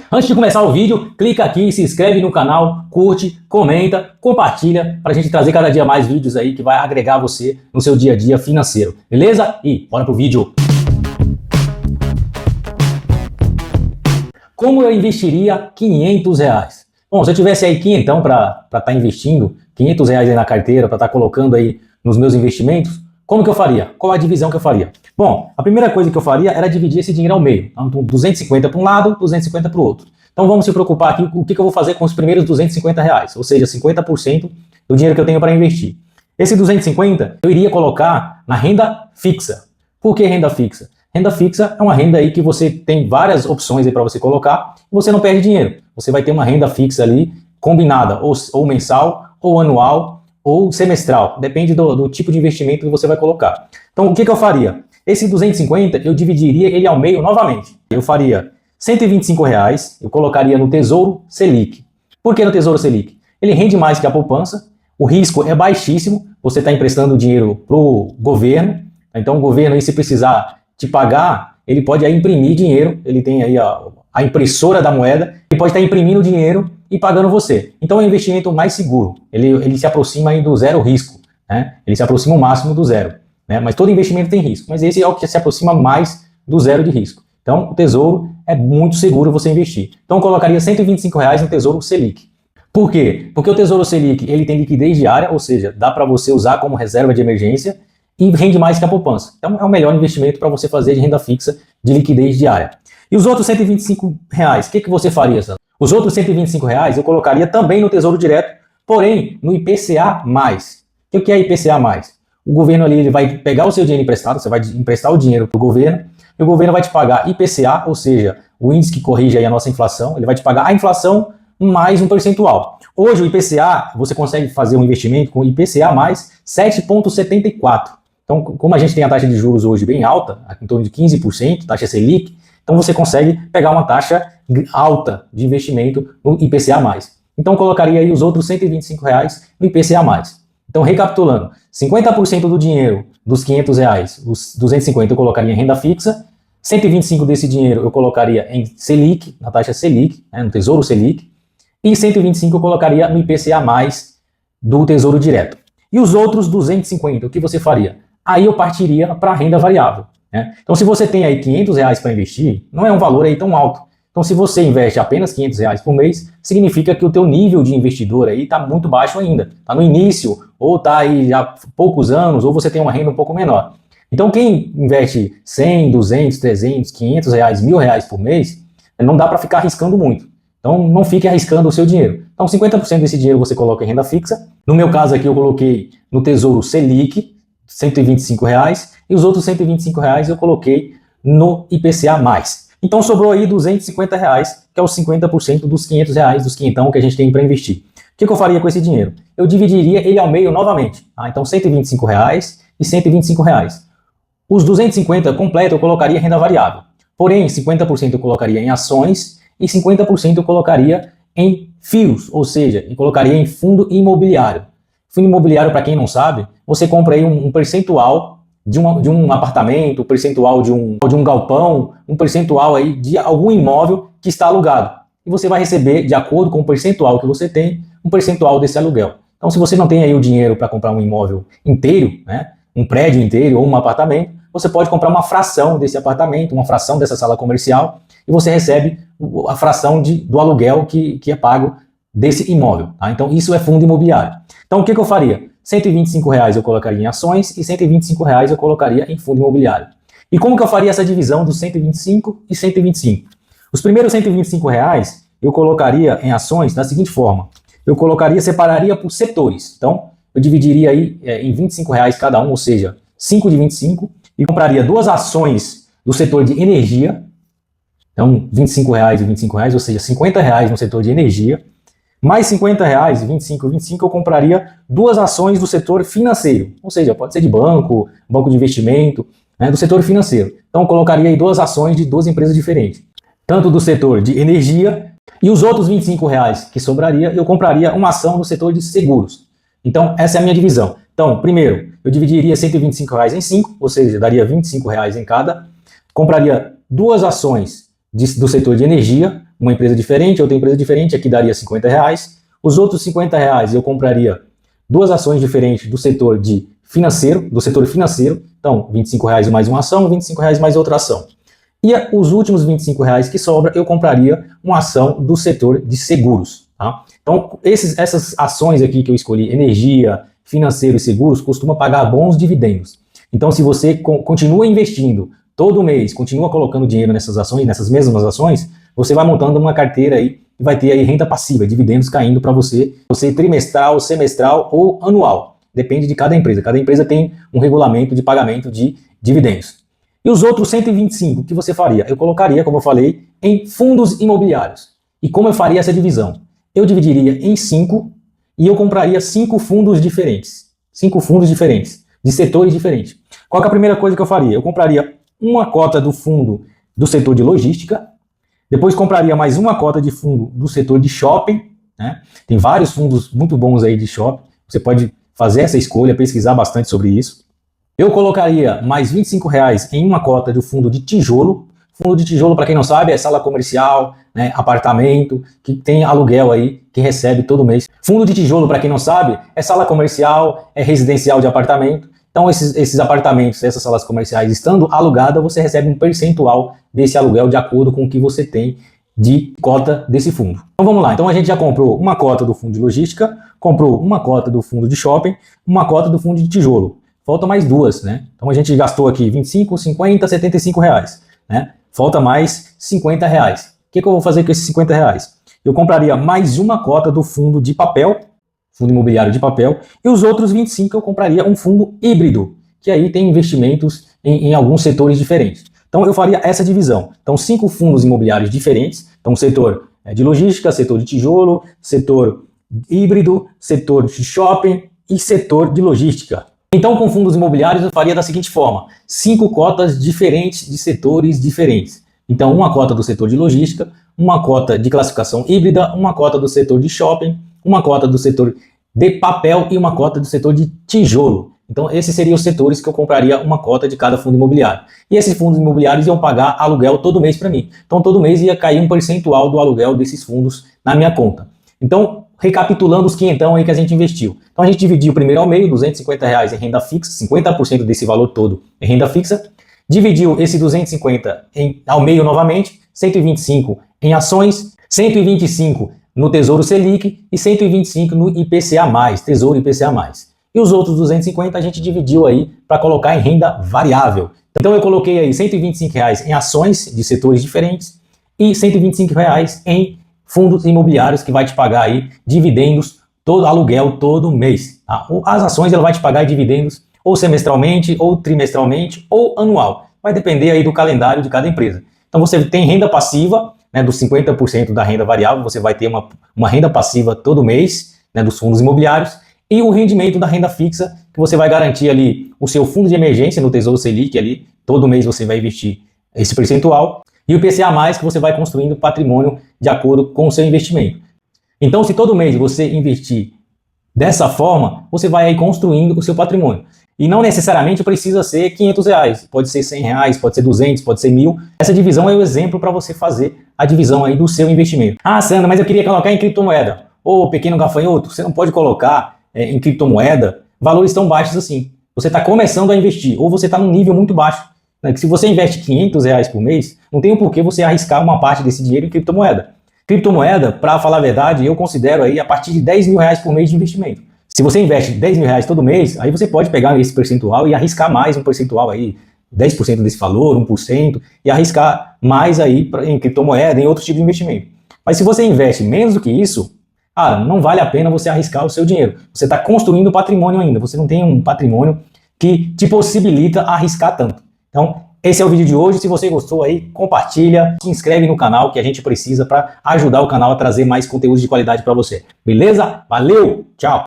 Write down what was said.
Antes de começar o vídeo, clica aqui, se inscreve no canal, curte, comenta, compartilha para a gente trazer cada dia mais vídeos aí que vai agregar você no seu dia a dia financeiro, beleza? E bora pro vídeo! Como eu investiria R$500? Bom, se eu tivesse aí quinhentão para estar investindo, R$500 aí na carteira, para estar colocando aí nos meus investimentos, como que eu faria? Qual a divisão que eu faria? Bom, a primeira coisa que eu faria era dividir esse dinheiro ao meio. Então, 250 para um lado, 250 para o outro. Então vamos se preocupar aqui o que eu vou fazer com os primeiros R$250, ou seja, 50% do dinheiro que eu tenho para investir. Esse 250 eu iria colocar na renda fixa. Por que renda fixa? Renda fixa é uma renda aí que você tem várias opções aí para você colocar e você não perde dinheiro. Você vai ter uma renda fixa ali combinada, ou mensal, ou anual, ou semestral. Depende do tipo de investimento que você vai colocar. Então o que eu faria? Esse 250 eu dividiria ele ao meio novamente. Eu faria R$125, eu colocaria no Tesouro Selic. Por que no Tesouro Selic? Ele rende mais que a poupança, o risco é baixíssimo, você está emprestando dinheiro para o governo, então o governo aí se precisar te pagar, ele pode aí imprimir dinheiro, ele tem aí a impressora da moeda, ele pode estar imprimindo dinheiro e pagando você. Então é um investimento mais seguro, ele se aproxima aí do zero risco, né? Ele se aproxima o máximo do zero, né? Mas todo investimento tem risco, mas esse é o que se aproxima mais do zero de risco. Então o Tesouro é muito seguro você investir. Então eu colocaria R$125 no Tesouro Selic. Por quê? Porque o Tesouro Selic ele tem liquidez diária, ou seja, dá para você usar como reserva de emergência e rende mais que a poupança. Então é o melhor investimento para você fazer de renda fixa de liquidez diária. E os outros R$125, o que você faria, Sandro? Os outros R$125 eu colocaria também no Tesouro Direto, porém no IPCA+. O que é IPCA+? O governo ali ele vai pegar o seu dinheiro emprestado, você vai emprestar o dinheiro para o governo, e o governo vai te pagar IPCA, ou seja, o índice que corrige aí a nossa inflação, ele vai te pagar a inflação mais um percentual. Hoje o IPCA, você consegue fazer um investimento com IPCA mais 7,74. Então, como a gente tem a taxa de juros hoje bem alta, em torno de 15%, taxa Selic, então você consegue pegar uma taxa alta de investimento no IPCA+. Então colocaria aí os outros R$125 no IPCA+. Então recapitulando, 50% do dinheiro dos R$500, os 250 eu colocaria em renda fixa, 125 desse dinheiro eu colocaria em Selic, na taxa Selic, né, no Tesouro Selic, e 125 eu colocaria no IPCA+, do Tesouro Direto. E os outros 250, o que você faria? Aí eu partiria para a renda variável. Né? Então se você tem aí R$500 para investir, não é um valor aí tão alto. Então se você investe apenas R$500 por mês, significa que o teu nível de investidor aí está muito baixo ainda. Está no início, ou está aí há poucos anos, ou você tem uma renda um pouco menor. Então quem investe 100, 200, 300, R$500, R$1.000 por mês, não dá para ficar arriscando muito. Então não fique arriscando o seu dinheiro. Então 50% desse dinheiro você coloca em renda fixa. No meu caso aqui eu coloquei no Tesouro Selic, R$125, e os outros R$125 eu coloquei no IPCA+. Então sobrou aí R$250, que é os 50% dos R$500, dos quinhentão que a gente tem para investir. O que eu faria com esse dinheiro? Eu dividiria ele ao meio novamente. Então R$125 e R$125. Os 250 completo eu colocaria em renda variável. Porém, 50% eu colocaria em ações e 50% eu colocaria em FIIs, ou seja, eu colocaria em fundo imobiliário. Fundo imobiliário, para quem não sabe, você compra aí um percentual de um apartamento, um percentual de um galpão, um percentual aí de algum imóvel que está alugado. E você vai receber, de acordo com o percentual que você tem, um percentual desse aluguel. Então, se você não tem aí o dinheiro para comprar um imóvel inteiro, né, um prédio inteiro ou um apartamento, você pode comprar uma fração desse apartamento, uma fração dessa sala comercial, e você recebe a fração do aluguel que é pago desse imóvel. Tá? Então, isso é fundo imobiliário. Então, o que eu faria? R$125 eu colocaria em ações e R$125 eu colocaria em fundo imobiliário. E como que eu faria essa divisão dos 125 e 125? Os primeiros R$125 eu colocaria em ações da seguinte forma. Eu separaria por setores. Então, eu dividiria aí em R$25 cada um, ou seja, 5 de 25, e compraria 2 ações do setor de energia. Então, R$25 e R$25, ou seja, R$50 no setor de energia. Mais R$50, 25 e 25, eu compraria 2 ações do setor financeiro. Ou seja, pode ser de banco de investimento, né, do setor financeiro. Então, eu colocaria aí 2 ações de 2 empresas diferentes. Tanto do setor de energia, e os outros R$25 que sobraria, eu compraria uma ação do setor de seguros. Então, essa é a minha divisão. Então, primeiro, eu dividiria R$125 em 5, ou seja, daria R$25 em cada. Compraria 2 ações do setor de energia, uma empresa diferente, outra empresa diferente, aqui daria R$50. Os outros R$50 eu compraria duas ações diferentes do setor financeiro, então R$25 mais uma ação, R$25 mais outra ação. E os últimos R$25 que sobra, eu compraria uma ação do setor de seguros. Tá? Então, essas ações aqui que eu escolhi, energia, financeiro e seguros, costuma pagar bons dividendos. Então, se você continua investindo todo mês, continua colocando dinheiro nessas ações, nessas mesmas ações, você vai montando uma carteira aí e vai ter aí renda passiva, dividendos caindo para você trimestral, semestral ou anual. Depende de cada empresa. Cada empresa tem um regulamento de pagamento de dividendos. E os outros 125, o que você faria? Eu colocaria, como eu falei, em fundos imobiliários. E como eu faria essa divisão? Eu dividiria em 5 e eu compraria 5 fundos diferentes. 5 fundos diferentes, de setores diferentes. Qual que é a primeira coisa que eu faria? Eu compraria uma cota do fundo do setor de logística, depois compraria mais uma cota de fundo do setor de shopping, né? Tem vários fundos muito bons aí de shopping, você pode fazer essa escolha, pesquisar bastante sobre isso. Eu colocaria mais R$25 em uma cota do fundo de tijolo. Fundo de tijolo, para quem não sabe, é sala comercial, né, apartamento, que tem aluguel aí, que recebe todo mês. Fundo de tijolo, para quem não sabe, é sala comercial, é residencial de apartamento. Então, esses apartamentos, essas salas comerciais, estando alugadas, você recebe um percentual desse aluguel de acordo com o que você tem de cota desse fundo. Então, vamos lá. Então, a gente já comprou uma cota do fundo de logística, comprou uma cota do fundo de shopping, uma cota do fundo de tijolo. Falta mais duas, né? Então a gente gastou aqui 25, 50, R$75, né? Falta mais R$50. O que eu vou fazer com esses R$50? Eu compraria mais uma cota do fundo de papel, fundo imobiliário de papel, e os outros 25 eu compraria um fundo híbrido, que aí tem investimentos em alguns setores diferentes. Então eu faria essa divisão. Então 5 fundos imobiliários diferentes, então setor de logística, setor de tijolo, setor híbrido, setor de shopping e setor de logística. Então, com fundos imobiliários, eu faria da seguinte forma: 5 cotas diferentes de setores diferentes. Então, uma cota do setor de logística, uma cota de classificação híbrida, uma cota do setor de shopping, uma cota do setor de papel e uma cota do setor de tijolo. Então, esses seriam os setores que eu compraria uma cota de cada fundo imobiliário. E esses fundos imobiliários iam pagar aluguel todo mês para mim. Então, todo mês ia cair um percentual do aluguel desses fundos na minha conta. Então, recapitulando os quinhentão aí que a gente investiu. Então a gente dividiu primeiro ao meio, R$250 em renda fixa, 50% desse valor todo em renda fixa. Dividiu esse 250 ao meio novamente, 125 em ações, 125 no Tesouro Selic e 125 no IPCA+, Tesouro IPCA+. E os outros 250 a gente dividiu aí para colocar em renda variável. Então eu coloquei aí R$125 em ações de setores diferentes e R$125 em fundos imobiliários que vai te pagar aí dividendos, todo aluguel todo mês. Tá? As ações ela vai te pagar dividendos ou semestralmente, ou trimestralmente, ou anual. Vai depender aí do calendário de cada empresa. Então você tem renda passiva, né, dos 50% da renda variável, você vai ter uma renda passiva todo mês, né, dos fundos imobiliários, e o rendimento da renda fixa, que você vai garantir ali o seu fundo de emergência no Tesouro Selic ali, todo mês você vai investir esse percentual. E o IPCA+, que você vai construindo patrimônio de acordo com o seu investimento. Então, se todo mês você investir dessa forma, você vai aí construindo o seu patrimônio. E não necessariamente precisa ser R$500, pode ser R$100, pode ser 200, pode ser 1.000. Essa divisão é o exemplo para você fazer a divisão aí do seu investimento. Ah, Sandra, mas eu queria colocar em criptomoeda. Ô, pequeno gafanhoto, você não pode colocar em criptomoeda valores tão baixos assim. Você está começando a investir, ou você está num nível muito baixo. Que se você investe R$500 por mês, não tem o porquê você arriscar uma parte desse dinheiro em criptomoeda. Criptomoeda, para falar a verdade, eu considero aí a partir de R$10.000 por mês de investimento. Se você investe R$10.000 todo mês, aí você pode pegar esse percentual e arriscar mais um percentual aí, 10% desse valor, 1%, e arriscar mais aí em criptomoeda, em outro tipo de investimento. Mas se você investe menos do que isso, não vale a pena você arriscar o seu dinheiro. Você está construindo patrimônio ainda, você não tem um patrimônio que te possibilita arriscar tanto. Então, esse é o vídeo de hoje. Se você gostou aí, compartilha, se inscreve no canal que a gente precisa para ajudar o canal a trazer mais conteúdo de qualidade para você. Beleza? Valeu! Tchau!